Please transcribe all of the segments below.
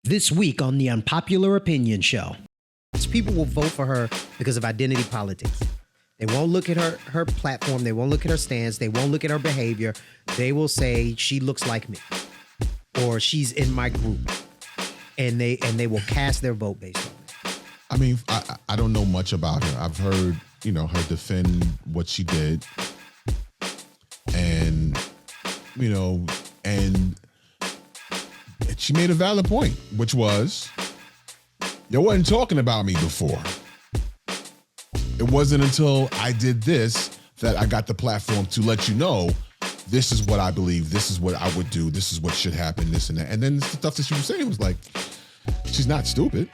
This week on the Unpopular Opinion Show, people will vote for her because of identity politics. They won't look at her platform. They won't look at her stance. They won't look at her behavior. They will say she looks like me or she's in my group, and they will cast their vote based on it. I mean, I don't know much about her. I've heard, her defend what she did, and she made a valid point, which was, you wasn't talking about me before. It wasn't until I did this that I got the platform to let you know, this is what I believe, this is what I would do, this is what should happen, this and that. And then the stuff that she was saying was like, she's not stupid.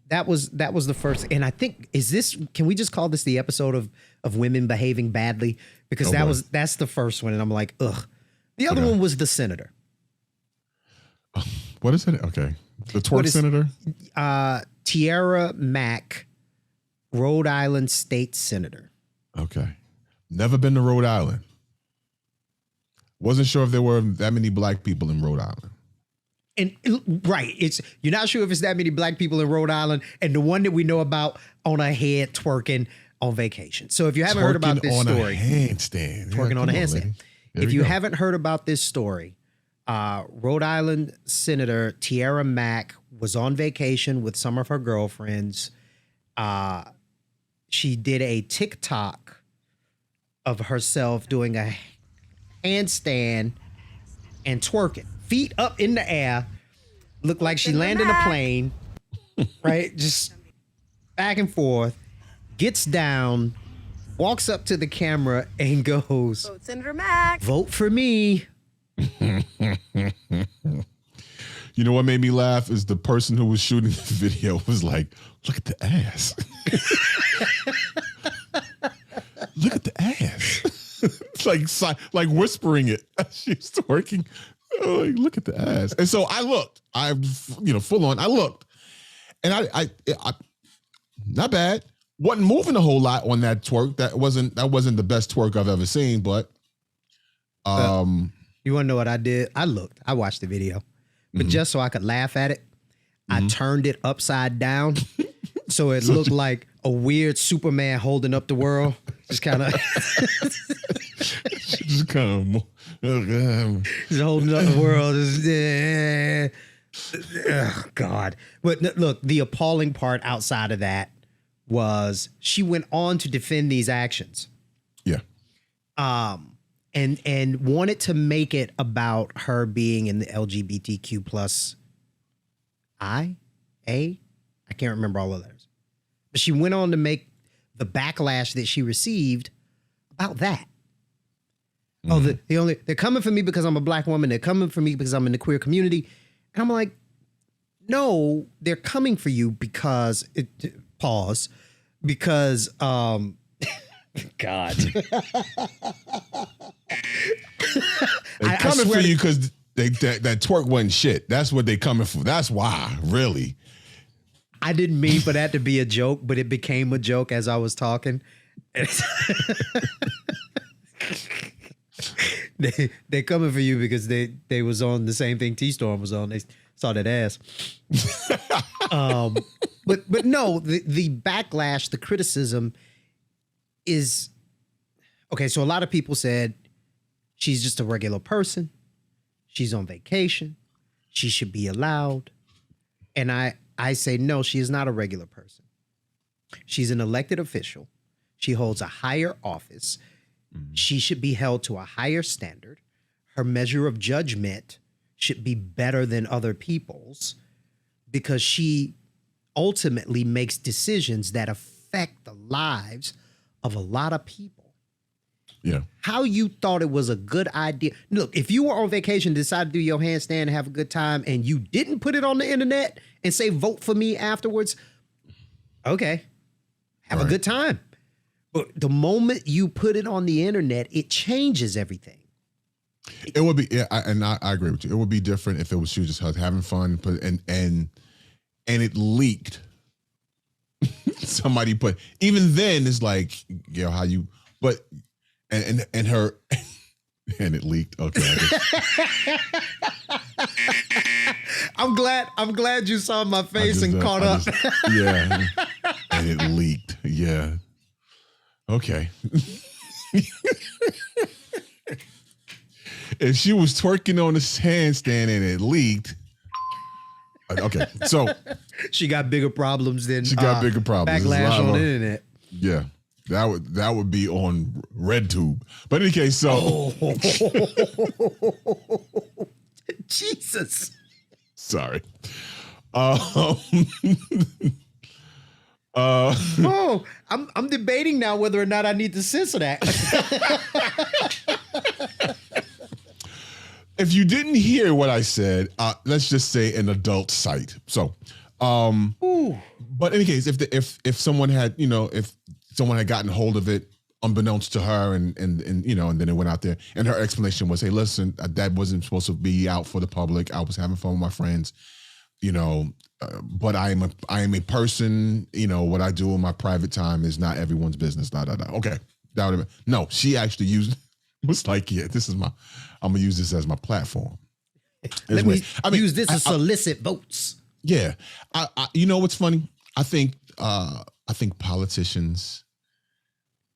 That was the first, and I think, can we just call this the episode of women behaving badly? Because that's the first one, and I'm like, ugh. The other one was the senator. What is it? Okay. The twerk senator? Tiara Mack, Rhode Island state senator. Okay. Never been to Rhode Island. Wasn't sure if there were that many black people in Rhode Island. And right, you're not sure if it's that many black people in Rhode Island, and the one that we know about on a head twerking on vacation. So if you haven't heard about this story, twerking on a handstand. If you haven't heard about this story, Rhode Island Senator Tiara Mack was on vacation with some of her girlfriends. She did a TikTok of herself doing a handstand and twerking, feet up in the air. Looked like she landed a plane, right? Just back and forth, gets down, walks up to the camera and goes, "Vote Senator Mack. Vote for me." You know what made me laugh is the person who was shooting the video was like, look at the ass. Look at the ass. It's like whispering it as she's twerking. Oh, like, look at the ass. And so I looked, full on, I looked. And I not bad. Wasn't moving a whole lot on that twerk. That wasn't the best twerk I've ever seen, but you want to know what I did? I watched the video, but just so I could laugh at it, I turned it upside down so it looked like a weird Superman holding up the world. Just kind of, just holding up the world. Oh, God. But look, the appalling part outside of that was she went on to defend these actions. Yeah. And wanted to make it about her being in the LGBTQ plus I can't remember all of those. But she went on to make the backlash that she received about that. Mm-hmm. Oh, they're coming for me because I'm a black woman. They're coming for me because I'm in the queer community. And I'm like, no, they're coming for you because because God. They're coming for you because that twerk wasn't shit. That's what they coming for. That's why, really. I didn't mean for that to be a joke, but it became a joke as I was talking. They're coming for you because they was on the same thing T-Storm was on. They saw that ass. But no, the backlash, the criticism is, okay, so a lot of people said she's just a regular person. She's on vacation. She should be allowed. And I say, no, she is not a regular person. She's an elected official. She holds a higher office. Mm-hmm. She should be held to a higher standard. Her measure of judgment should be better than other people's because she ultimately makes decisions that affect the lives of a lot of people. Yeah. How you thought it was a good idea. Look, if you were on vacation, decided to do your handstand and have a good time, and you didn't put it on the internet and say, vote for me afterwards, okay, have a good time. But the moment you put it on the internet, it changes everything. It would be, yeah, I agree with you. It would be different if it was she was just having fun, and it leaked. Somebody put, even then it's like, how you, but and her and it leaked. Okay. I'm glad you saw my face and caught up. Yeah. And it leaked. Yeah. Okay. If she was twerking on the handstand and it leaked. Okay. So she got bigger problems than backlash on the internet. Yeah. That would be on RedTube. But in any case, so Jesus. Sorry. I'm debating now whether or not I need to censor that. If you didn't hear what I said, let's just say an adult site. So, but in any case, if someone had, if someone had gotten hold of it unbeknownst to her and then it went out there and her explanation was, hey, listen, that wasn't supposed to be out for the public. I was having fun with my friends, but I am a person, what I do in my private time is not everyone's business. Okay. That would have been, no, she actually was like, yeah, I'm going to use this as my platform. Let me use this to solicit votes. Yeah. You know what's funny? I think politicians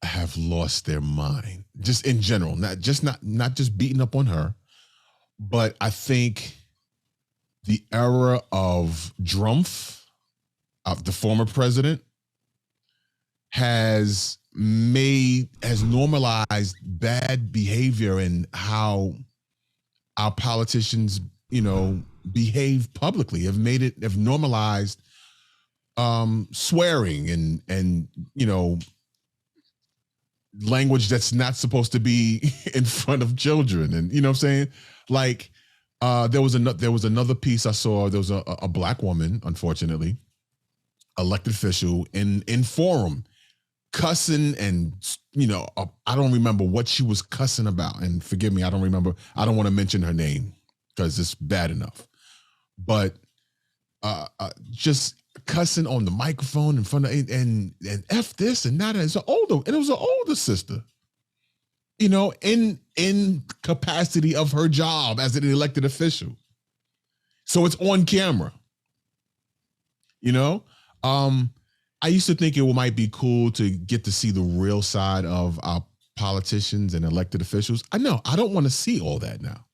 have lost their mind just in general, not just beating up on her, but I think the era of Drumpf, the former president, has normalized bad behavior and how our politicians, behave publicly, have normalized swearing and language that's not supposed to be in front of children. And you know what I'm saying? Like there was another piece I saw. There was a black woman, unfortunately, elected official in forum cussing and I don't remember what she was cussing about, and forgive me, I don't remember. I don't want to mention her name because it's bad enough, but just cussing on the microphone in front of and F this and that. It was an older sister, in capacity of her job as an elected official. So it's on camera, I used to think it might be cool to get to see the real side of our politicians and elected officials. I don't want to see all that now.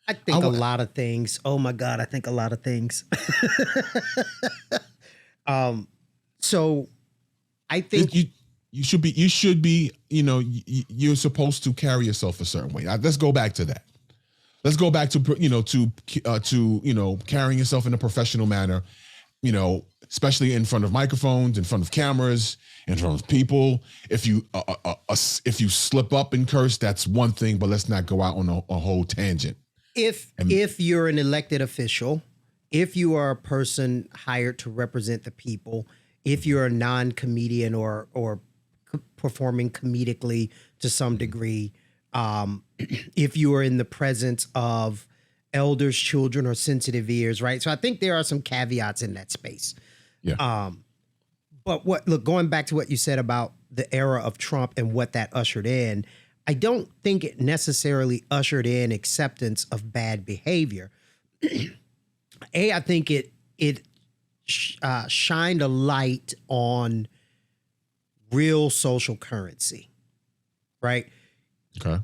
I think a lot of things. Oh my God, I think a lot of things. So I think you should be, you're supposed to carry yourself a certain way. Let's go back to that. Let's go back to carrying yourself in a professional manner, especially in front of microphones, in front of cameras, in front of people. If you slip up and curse, that's one thing, but let's not go out on a whole tangent. If you're an elected official, if you are a person hired to represent the people, if you're a non-comedian or performing comedically to some degree, if you are in the presence of elders, children, or sensitive ears, right? So I think there are some caveats in that space. Yeah. But going back to what you said about the era of Trump and what that ushered in, I don't think it necessarily ushered in acceptance of bad behavior. I think it shined a light on real social currency, right? Okay.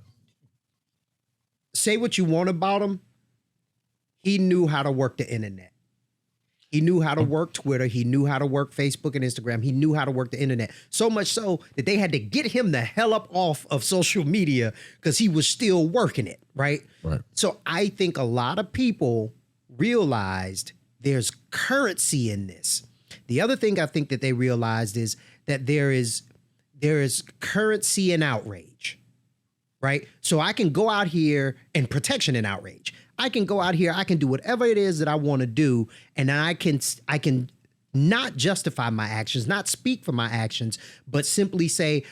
Say what you want about him. He knew how to work the internet. He knew how to work Twitter. He knew how to work Facebook and Instagram. He knew how to work the internet. So much so that they had to get him the hell up off of social media because he was still working it, right? Right. So I think a lot of people realized there's currency in this. The other thing I think that they realized is that there is currency in outrage, right? So I can go out here and protection in outrage. I can go out here, I can do whatever it is that I want to do, and I can not justify my actions, not speak for my actions, but simply say,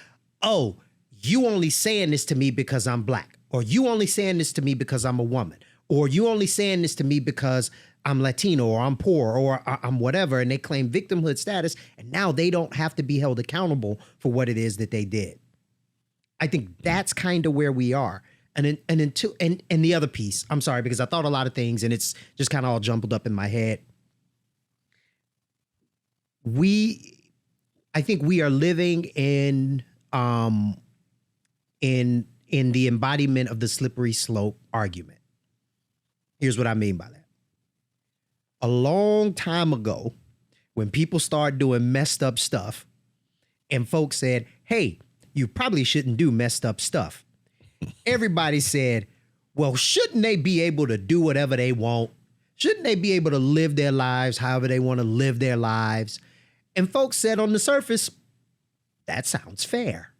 oh, you only saying this to me because I'm black, or you only saying this to me because I'm a woman, or you only saying this to me because I'm Latino, or I'm poor, or I'm whatever, and they claim victimhood status, and now they don't have to be held accountable for what it is that they did. I think that's kind of where we are. and the other piece, I'm sorry, because I thought a lot of things and it's just kind of all jumbled up in my head. I think we are living in the embodiment of the slippery slope argument. Here's what I mean by that. A long time ago, when people started doing messed up stuff and folks said, hey, you probably shouldn't do messed up stuff. Everybody said, well, shouldn't they be able to do whatever they want? Shouldn't they be able to live their lives however they want to live their lives? And folks said on the surface, that sounds fair.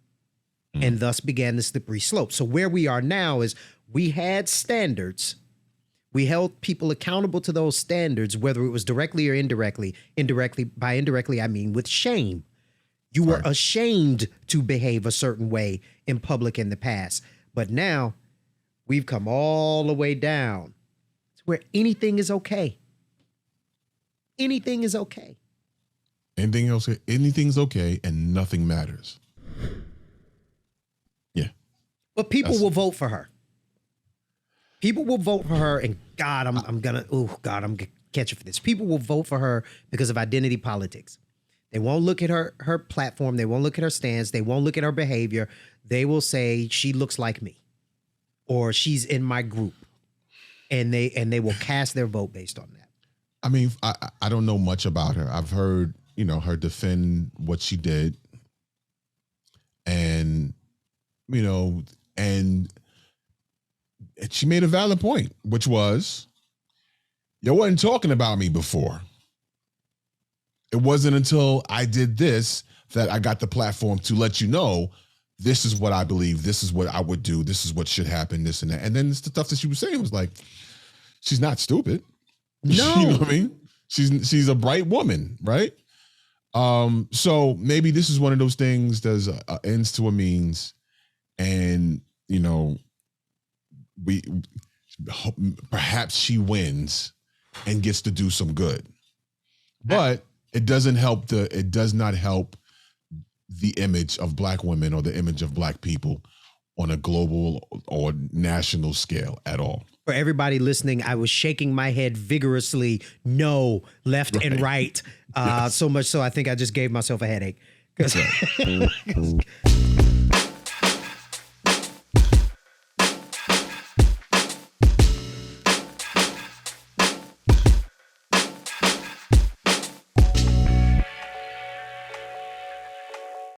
And thus began the slippery slope. So where we are now is we had standards. We held people accountable to those standards, whether it was directly or indirectly. By indirectly, I mean with shame. You were ashamed to behave a certain way in public in the past. But now we've come all the way down to where anything is okay. Anything is okay. Anything's okay and nothing matters. Yeah. But people will vote for her. People will vote for her, and God, I'm gonna catch you for this. People will vote for her because of identity politics. They won't look at her platform. They won't look at her stance. They won't look at her behavior. They will say she looks like me, or she's in my group, and they will cast their vote based on that. I mean, I don't know much about her. I've heard her defend what she did, and and she made a valid point, which was, you wasn't talking about me before. It wasn't until I did this that I got the platform to let you know, this is what I believe, this is what I would do, this is what should happen, this and that. And then the stuff that she was saying was like, she's not stupid. No. You know what I mean? She's a bright woman, right? So maybe this is one of those things that's ends to a means, and perhaps she wins and gets to do some good, but it does not help the image of Black women or the image of Black people on a global or national scale at all. For everybody listening, I was shaking my head vigorously, no, left and right. Yes. So much so I think I just gave myself a headache.